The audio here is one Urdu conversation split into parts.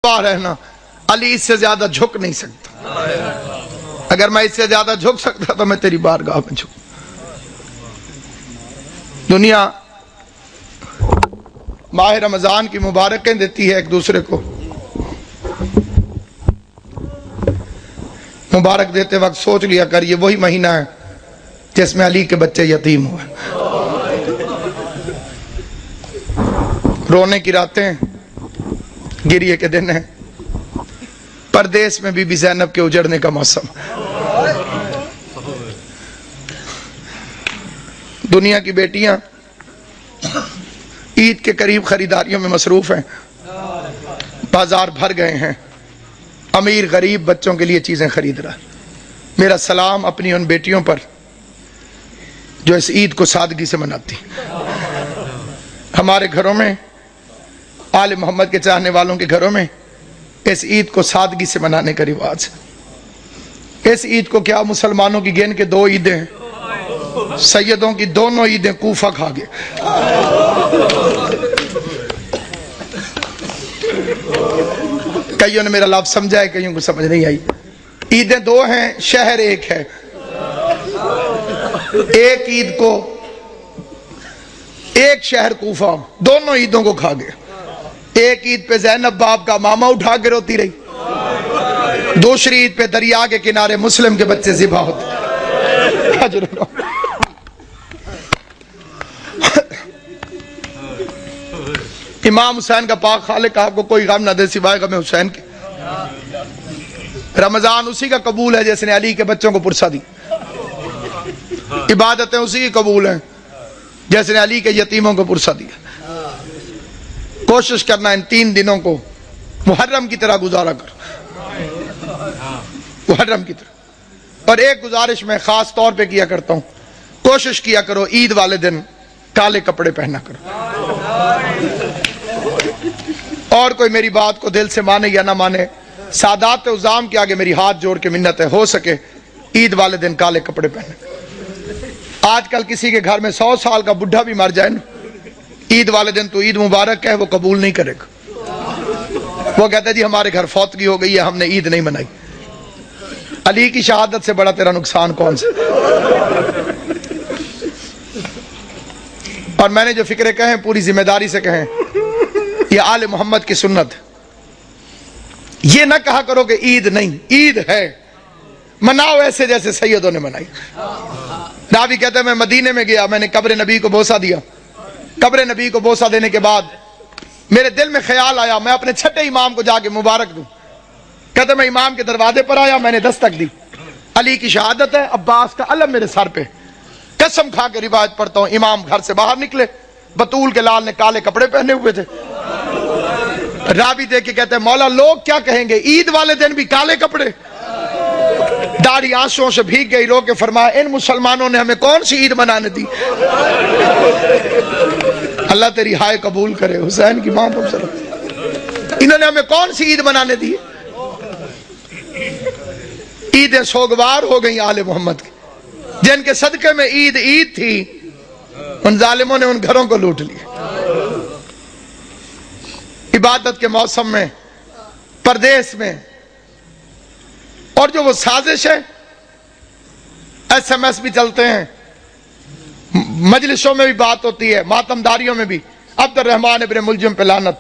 رہنا علی اس سے زیادہ جھک نہیں سکتا. اگر میں اس سے زیادہ جھک سکتا تو میں تیری بارگاہ میں جھک. دنیا ماہ رمضان کی مبارکیں دیتی ہے ایک دوسرے کو. مبارک دیتے وقت سوچ لیا کر یہ وہی مہینہ ہے جس میں علی کے بچے یتیم ہوئے. رونے کی راتیں، گریے کے دن ہیں. پردیس میں بی بی زینب کے اجڑنے کا موسم. دنیا کی بیٹیاں عید کے قریب خریداریوں میں مصروف ہیں. بازار بھر گئے ہیں. امیر غریب بچوں کے لیے چیزیں خرید رہا. میرا سلام اپنی ان بیٹیوں پر جو اس عید کو سادگی سے مناتی. ہمارے گھروں میں، آل محمد کے چاہنے والوں کے گھروں میں اس عید کو سادگی سے منانے کا رواج ہے. اس عید کو کیا مسلمانوں کی گن کے 2 عیدیں ہیں. سیدوں کی دونوں عیدیں کوفہ کھا گئے. کئیوں نے میرا لفظ سمجھا ہے، کئیوں کو سمجھ نہیں آئی. عیدیں 2 ہیں، شہر ایک ہے. ایک عید کو ایک شہر کوفہ دونوں عیدوں کو کھا گئے. ایک عید پہ زینب باپ کا ماما اٹھا کے روتی رہی. دوسری عید پہ دریا کے کنارے مسلم کے بچے ذبح ہوتے. امام حسین کا پاک خالق آپ کو کوئی غم نہ دے سوائے غم حسین کے. رمضان اسی کا قبول ہے جس نے علی کے بچوں کو پرسا دی. عبادتیں اسی کی قبول ہیں جیسے نے علی کے یتیموں کو پرسا دیا. کوشش کرنا ان 3 دنوں کو محرم کی طرح گزارا کر. محرم کی طرح. اور ایک گزارش میں خاص طور پہ کیا کرتا ہوں، کوشش کیا کرو عید والے دن کالے کپڑے پہنا کرو. اور کوئی میری بات کو دل سے مانے یا نہ مانے، سادات عظام کے آگے میری ہاتھ جوڑ کے منت ہے، ہو سکے عید والے دن کالے کپڑے پہنے. آج کل کسی کے گھر میں 100 سال کا بڈھا بھی مر جائے نا، عید والے دن تو عید مبارک ہے وہ قبول نہیں کرے گا. وہ کہتا ہے جی ہمارے گھر فوتگی ہو گئی ہے، ہم نے عید نہیں منائی. علی کی شہادت سے بڑا تیرا نقصان کون سا؟ اور میں نے جو فکرے کہیں پوری ذمہ داری سے کہیں، یہ آل محمد کی سنت. یہ نہ کہا کرو کہ عید نہیں، عید ہے، مناؤ ایسے جیسے سیدوں نے منائی. راوی کہتے ہیں میں مدینے میں گیا، میں نے قبر نبی کو بوسہ دیا. قبر نبی کو بوسہ دینے کے بعد میرے دل میں خیال آیا میں اپنے چھٹے امام کو جا کے مبارک دوں. کہتے میں امام کے دروازے پر آیا، میں نے دستک دی. علی کی شہادت ہے، عباس کا علم میرے سر پہ. قسم کھا کے روایت پڑھتا ہوں، امام گھر سے باہر نکلے، بطول کے لال نے کالے کپڑے پہنے ہوئے تھے. راوی دیکھ کے کہتے ہیں مولا لوگ کیا کہیں گے، عید والے دن بھی کالے کپڑے. داڑھی آنسوؤں سے بھیگ گئی. رو کے فرمایا ان مسلمانوں نے ہمیں کون سی عید منانے دی. اللہ تیری ہائے قبول کرے. حسین کی ماں پر انہوں نے ہمیں کون سی عید منانے دی. عیدیں سوگوار ہو گئی آل محمد کی، جن کے صدقے میں عید عید تھی ان ظالموں نے ان گھروں کو لوٹ لیا. عبادت کے موسم میں پردیس میں، اور جو وہ سازش ہے، SMS بھی چلتے ہیں، مجلسوں میں بھی بات ہوتی ہے، ماتم داریوں میں بھی. عبد الرحمن ابن ملجم پہ لعنت،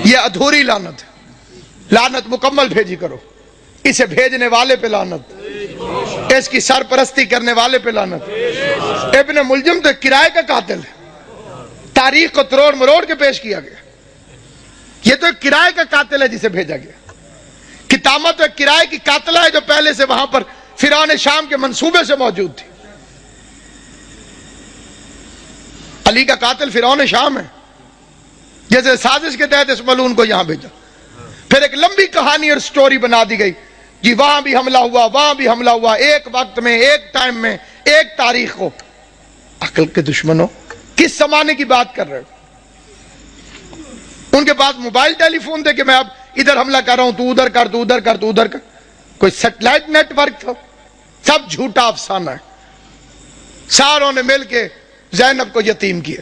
یہ ادھوری لعنت ہے. لعنت مکمل بھیجی کرو. اسے بھیجنے والے پہ لعنت، اس کی سرپرستی کرنے والے پہ لعنت. ابن ملجم تو کرائے کا قاتل ہے، تاریخ کو تروڑ مروڑ کے پیش کیا گیا. یہ تو ایک کرائے کا قاتل ہے جسے بھیجا گیا. کتامہ تو ایک کرائے کی قاتلہ ہے جو پہلے سے وہاں پر فرعون شام کے منصوبے سے موجود تھی. علی کا قاتل فرعون شام ہے، جیسے سازش کے تحت اس ملعون کو یہاں بھیجا. پھر ایک لمبی کہانی اور سٹوری بنا دی گئی جی وہاں بھی حملہ ہوا، وہاں بھی حملہ ہوا، ایک وقت میں، ایک ٹائم میں، ایک تاریخ کو. عقل کے دشمنوں، کس زمانے کی بات کر رہے ہو؟ ان کے پاس موبائل ٹیلی فون تھے کہ میں اب ادھر حملہ کر رہا ہوں، تو ادھر کر، تو ادھر کر، تو ادھر کر. کوئی سیٹلائٹ نیٹ ورک تھا؟ سب جھوٹا افسانہ ہے. ساروں نے مل کے زینب کو یتیم کیا.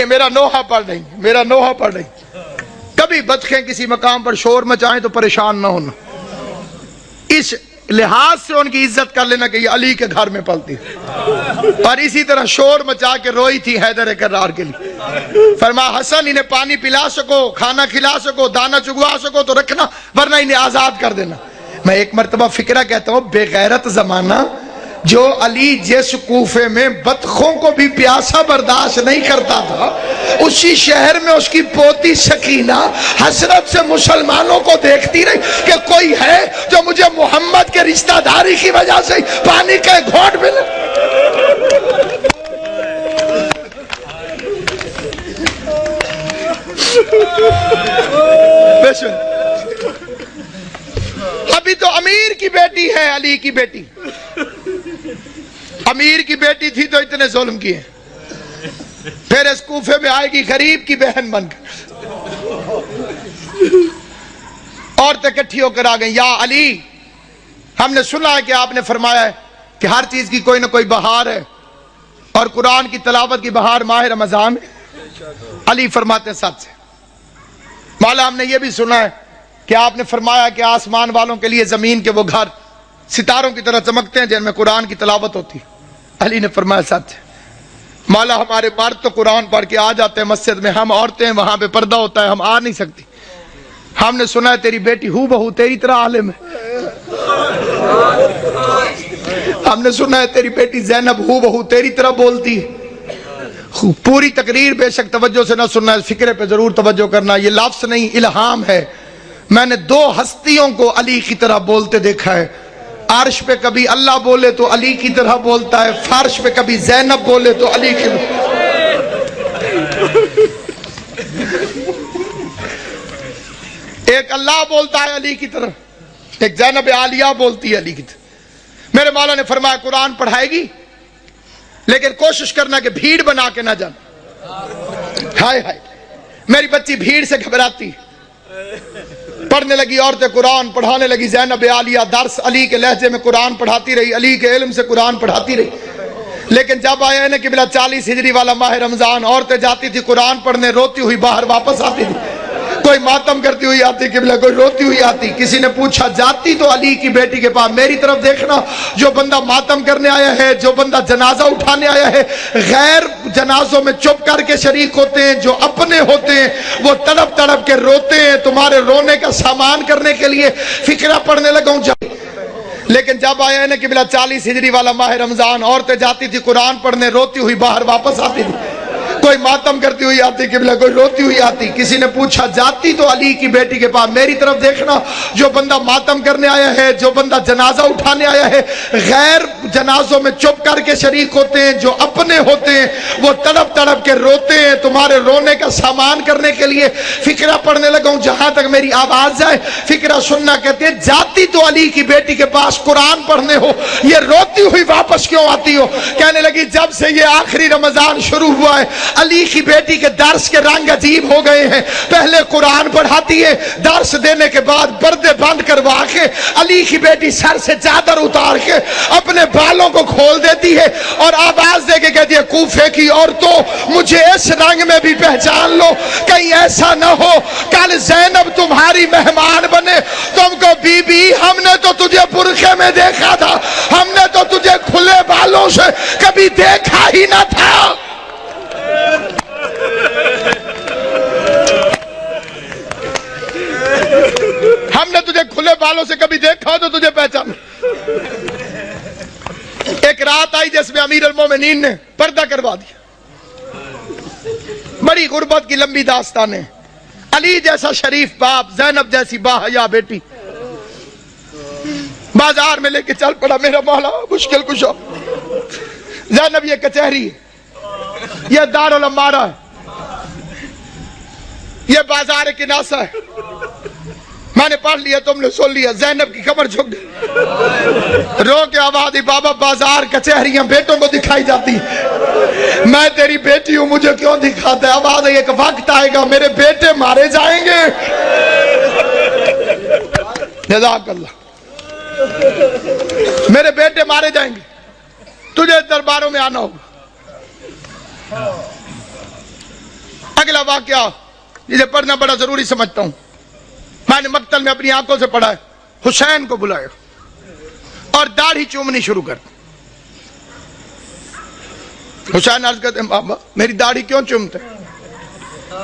کہ میرا نوحہ پڑھ نہیں، میرا نوحہ پڑھ نہیں۔ کبھی بطخیں کسی مقام پر شور مچائیں تو پریشان نہ ہونا، اس لحاظ سے ان کی عزت کر لینا کہ یہ علی کے گھر میں پلتی ہے۔ اور اسی طرح شور مچا کے روئی تھی حیدر کرار کے لیے، فرمایا حسن انہیں پانی پلا سکو، کھانا کھلا سکو، دانہ چگوا سکو تو رکھنا، ورنہ انہیں آزاد کر دینا۔ میں ایک مرتبہ فکرہ کہتا ہوں، بے غیرت زمانہ جو علی جس کوفے میں بطخوں کو بھی پیاسا برداشت نہیں کرتا تھا، اسی شہر میں اس کی پوتی سکینہ حسرت سے مسلمانوں کو دیکھتی رہی کہ کوئی ہے جو مجھے محمد کے رشتہ داری کی وجہ سے پانی کا گھونٹ ملے۔ ابھی تو امیر کی بیٹی ہے علی کی بیٹی، امیر کی بیٹی تھی تو اتنے ظلم کیے، پھر اس کوفے میں آئے گی غریب کی بہن بن کر، عورتیں اکٹھی ہو کر آ گئیں، یا علی ہم نے سنا ہے کہ آپ نے فرمایا ہے کہ ہر چیز کی کوئی نہ کوئی بہار ہے، اور قرآن کی تلاوت کی بہار ماہ رمضان ہے۔ علی فرماتے ہیں سچ ہے مولا، ہم نے یہ بھی سنا ہے کہ آپ نے فرمایا کہ آسمان والوں کے لیے زمین کے وہ گھر ستاروں کی طرح چمکتے ہیں جن میں قرآن کی تلاوت ہوتی۔ علی نے فرمایا سچ ہے مولا، ہمارے مرد تو قرآن پڑھ کے آ جاتے ہیں مسجد میں، ہم عورتیں وہاں پہ پردہ ہوتا ہے، ہم آ نہیں سکتی۔ ہم نے سنا ہے تیری بیٹی ہو بہو تیری طرح عالم ہے، ہم نے سنا ہے تیری بیٹی زینب ہو بہو تیری طرح بولتی ہے۔ پوری تقریر بے شک توجہ سے نہ سننا، اس فکرے پہ ضرور توجہ کرنا، یہ لفظ نہیں الہام ہے۔ میں نے دو ہستیوں کو علی کی طرح بولتے دیکھا ہے، عرش پہ کبھی اللہ بولے تو علی کی طرح بولتا ہے، فرش پہ کبھی زینب بولے تو علی کی طرح۔ ایک اللہ بولتا ہے علی کی طرح، ایک زینب عالیہ بولتی ہے علی کی طرح۔ میرے مولا نے فرمایا قرآن پڑھائے گی لیکن کوشش کرنا کہ بھیڑ بنا کے نہ جانا۔ ہائے ہائے، میری بچی بھیڑ سے گھبراتی، پڑھنے لگی عورتیں قرآن پڑھانے لگی، زینب عالیہ درس علی کے لہجے میں قرآن پڑھاتی رہی، علی کے علم سے قرآن پڑھاتی رہی۔ لیکن جب آیا ہے کہ بلا 40 ہجری والا ماہ رمضان، عورتیں جاتی تھی قرآن پڑھنے، روتی ہوئی باہر واپس آتی تھی، کوئی ماتم کرتی ہوئی آتی قبلہ، کوئی روتی ہوئی آتی۔ کسی نے پوچھا جاتی تو علی کی بیٹی کے پاس، میری طرف دیکھنا، جو بندہ ماتم کرنے آیا ہے، جو بندہ جنازہ اٹھانے آیا ہے، غیر جنازوں میں چپ کر کے شریک ہوتے ہیں، جو اپنے ہوتے ہیں وہ تڑپ تڑپ کے روتے ہیں، تمہارے رونے کا سامان کرنے کے لیے فکرہ پڑھنے لگا ہوں۔ لیکن جب آیا ہے نا کہ بلا 40 ہجری والا ماہ رمضان، عورتیں جاتی تھی قرآن پڑھنے، روتی ہوئی باہر واپس آتی تھی، کوئی ماتم کرتی ہوئی آتی قبلہ، کوئی روتی ہوئی آتی۔ کسی نے پوچھا جاتی تو علی کی بیٹی کے پاس، میری طرف دیکھنا، جو بندہ ماتم کرنے آیا ہے، جو بندہ جنازہ اٹھانے آیا ہے، غیر جنازوں میں چپ کر کے شریک ہوتے ہیں، جو اپنے ہوتے ہیں وہ تڑپ تڑپ کے روتے ہیں، تمہارے رونے کا سامان کرنے کے لیے فکرہ پڑھنے لگا ہوں۔ جہاں تک میری آواز جائے فکرہ سننا۔ کہتے ہیں جاتی تو علی کی بیٹی کے پاس قرآن پڑھنے ہو، یہ روتی ہوئی واپس کیوں آتی ہو؟ کہنے لگی جب سے یہ آخری رمضان شروع ہوا ہے، علی کی بیٹی کے درس کے رنگ عجیب ہو گئے ہیں۔ پہلے قرآن پڑھاتی ہے، درس دینے کے بعد پردے بند کروا کے علی کی بیٹی سر سے چادر اتار کے اپنے بالوں کو کھول دیتی ہے اور آواز دے کے کہتی ہے کوفے کی عورتوں مجھے اس رنگ میں بھی پہچان لو، کہیں ایسا نہ ہو کل زینب تمہاری مہمان بنے، تم کو بی بی ہم نے تو تجھے برقعے میں دیکھا تھا، ہم نے تو تجھے کھلے بالوں سے کبھی دیکھا ہی نہ تھا۔ ہم نے تجھے کھلے بالوں سے کبھی دیکھا تو تجھے پہچان۔ ایک رات آئی جس میں امیر المومنین نے پردہ کروا دیا، بڑی غربت کی لمبی داستان ہے۔ علی جیسا شریف باپ، زینب جیسی باحیا بیٹی، بازار میں لے کے چل پڑا میرا مولا مشکل کشا۔ زینب یہ کچہری ہے، یہ دارالامارہ ہے، یہ بازار کناسہ ہے، میں نے پڑھ لیا تم نے سن لیا۔ زینب کی کمر جھک گئی، رو کے آواز دی بابا بازار کچہریاں بیٹوں کو دکھائی جاتی، میں تیری بیٹی ہوں مجھے کیوں دکھاتا ہے؟ آواز ہے ایک وقت آئے گا میرے بیٹے مارے جائیں گے۔ جزاک اللہ، میرے بیٹے مارے جائیں گے، تجھے درباروں میں آنا ہوگا۔ اگلا واقعہ جسے پڑھنا بڑا ضروری سمجھتا ہوں، میں نے مقتل میں اپنی آنکھوں سے پڑھا ہے، حسین کو بلایا اور داڑھی چومنی شروع کر دی۔ حسین عرض کرتے ہیں بابا میری داڑھی کیوں چومتے؟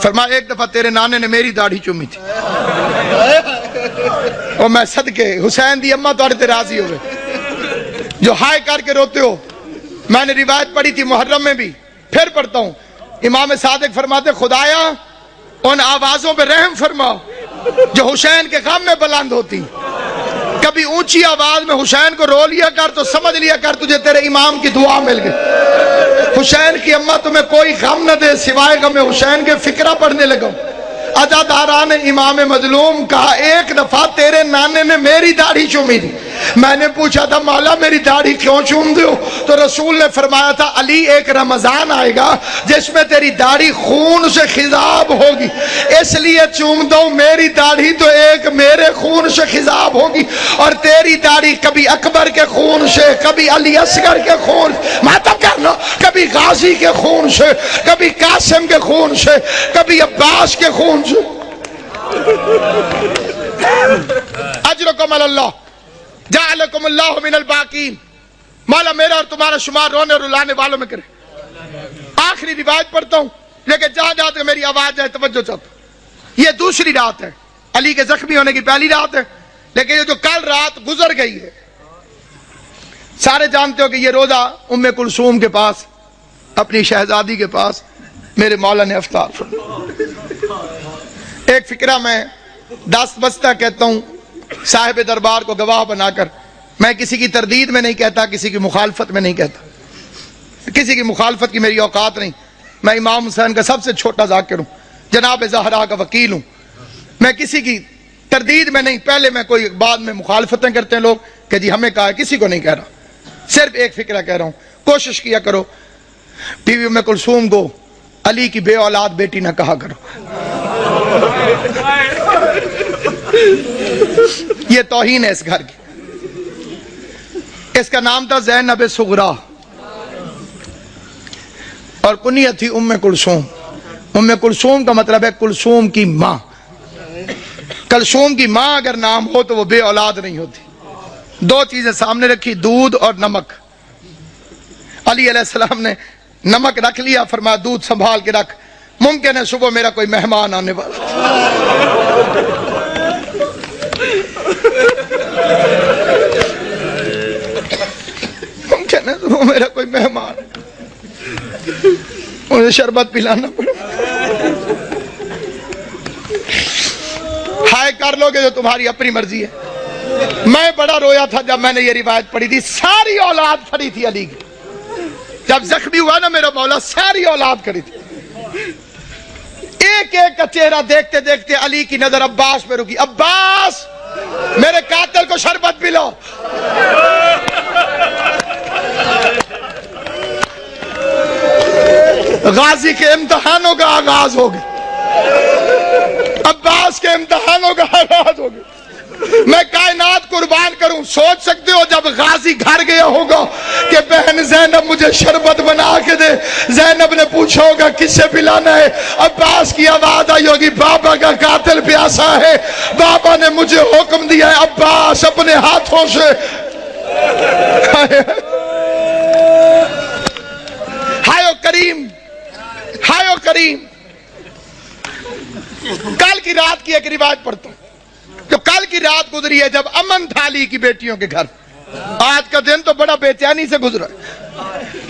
فرمایا ایک دفعہ تیرے نانے نے میری داڑھی چومی تھی اور میں صدقے حسین دی اماں توڑے تے راضی ہوئے جو ہائے کر کے روتے ہو۔ میں نے روایت پڑھی تھی محرم میں بھی، پھر پڑھتا ہوں، امام صادق فرماتے خدایا ان آوازوں پہ رحم فرما جو حسین کے غم میں بلند ہوتی، کبھی اونچی آواز میں حسین کو رو لیا کر تو سمجھ لیا کر تجھے تیرے امام کی دعا مل گئی۔ حسین کی اماں تمہیں کوئی غم نہ دے سوائے غم حسین کے فکرہ پڑھنے لگا۔ عزاداران امام مظلوم کہا ایک دفعہ تیرے نانے نے میری داڑھی چومی تھی، میں نے پوچھا تھا مولا میری داڑھی کیوں چوم دو؟ تو رسول نے فرمایا تھا علی ایک رمضان آئے گا جس میں تیری داڑھی خون سے خضاب ہوگی، اس لیے چوم دو میری داڑھی تو ایک میرے خون سے خضاب ہوگی، اور تیری داڑھی کبھی اکبر کے خون سے، کبھی علی اصغر کے خون، ماتم کرنا، کبھی غازی کے خون سے، کبھی قاسم کے خون سے، کبھی عباس کے خون سے۔ اجرکم اللہ جعلکم اللہ من الباقین، مولا میرا اور تمہارا شمار رونے اور رلانے والوں میں کرے۔ آخری روایت پڑھتا ہوں لیکن جہاں جہاں تک میری آواز جائے توجہ چاہتا ہوں۔ یہ دوسری رات ہے، علی کے زخمی ہونے کی پہلی رات ہے، لیکن یہ جو کل رات گزر گئی ہے، سارے جانتے ہو کہ یہ روزہ ام کلثوم کے پاس، اپنی شہزادی کے پاس میرے مولا نے افطار فرمایا۔ ایک فکرہ میں دست بستہ کہتا ہوں صاحب دربار کو گواہ بنا کر، میں کسی کی تردید میں نہیں کہتا، کسی کی مخالفت میں نہیں کہتا، کسی کی مخالفت کی میری اوقات نہیں، میں امام حسین کا سب سے چھوٹا ذاکر ہوں، جناب زہرا کا وکیل ہوں، میں کسی کی تردید میں نہیں، پہلے میں کوئی بعد میں مخالفتیں کرتے ہیں لوگ کہ جی ہمیں کہا ہے، کسی کو نہیں کہہ رہا، صرف ایک فکرہ کہہ رہا ہوں، کوشش کیا کرو بیوی ام کلثوم کو علی کی بے اولاد بیٹی نہ کہا کرو، یہ توہین ہے اس گھر کی۔ اس کا نام تھا زینب صغرا اور کنیت تھی ام کلثوم۔ ام کلثوم کا مطلب ہے کلثوم کی ماں۔ کلثوم کی ماں اگر نام ہو تو وہ بے اولاد نہیں ہوتی۔ دو چیزیں سامنے رکھی، دودھ اور نمک۔ علی علیہ السلام نے نمک رکھ لیا، فرمایا دودھ سنبھال کے رکھ، ممکن ہے صبح میرا کوئی مہمان آنے والا، ممکن ہے صبح میرا کوئی مہمان، مجھے شربت پلانا پڑے، ہائے کر لو گے جو تمہاری اپنی مرضی ہے۔ میں بڑا رویا تھا جب میں نے یہ روایت پڑھی تھی، ساری اولاد کھڑی تھی علی کی، جب زخمی ہوا نا میرا مولا ساری اولاد کھڑی تھی، ایک ایک کا چہرہ دیکھتے دیکھتے علی کی نظر عباس پہ رکی، عباس میرے قاتل کو شربت پلاؤ۔ غازی کے امتحانوں کا آغاز ہو گیا، عباس کے امتحانوں کا آغاز ہو گیا۔ میں کائنات قربان کروں، سوچ سکتے ہو جب غازی گھر گیا ہوگا کہ بہن زینب مجھے شربت بنا کے دے، زینب نے پوچھا ہوگا کس سے پلانا ہے، عباس کی آواز آئی ہوگی بابا کا قاتل پیاسا ہے، بابا نے مجھے حکم دیا ہے عباس اپنے ہاتھوں سے۔ ہائے کریم، ہائے کریم۔ کل کی رات کی ایک روایت پڑھتا ہوں، جو کل کی رات گزری ہے جب امن تھا علی کی بیٹیوں کے گھر۔ آج کا دن تو بڑا بے چینی سے گزرا ہے،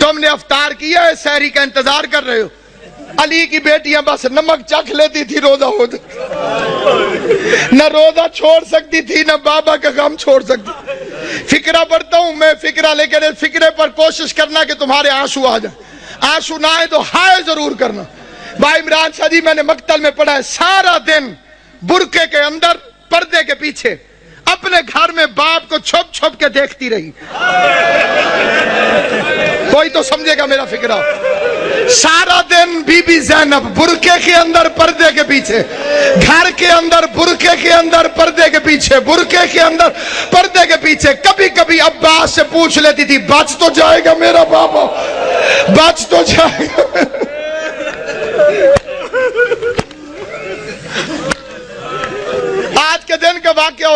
تم نے افطار کیا ہے، سحری کا انتظار کر رہے ہو، علی کی بیٹیاں بس نمک چکھ لیتی تھی روزہ ہو جائے، نہ روزہ چھوڑ سکتی تھی نہ بابا کا غم چھوڑ سکتی۔ فکرہ پڑھتا ہوں میں، فکرہ لے کے فکرے پر کوشش کرنا کہ تمہارے آنسو آ جائیں، آنسو نہ آئے تو ہائے ضرور کرنا۔ بھائی عمران شاہ جی میں نے مقتل میں پڑھا ہے، سارا دن برقعے کے اندر پردے کے پیچھے اپنے گھر میں باپ کو چھپ چھپ کے دیکھتی رہی۔ کوئی تو سمجھے گا میرا فکرہ۔ سارا دن بی بی زینب برقعے کے اندر پردے کے پیچھے، گھر کے اندر برقعے کے اندر پردے کے پیچھے، برقعے کے اندر پردے کے پیچھے، کبھی کبھی عباس سے پوچھ لیتی تھی بچ تو جائے گا میرا بابا، بچ تو جائے گا۔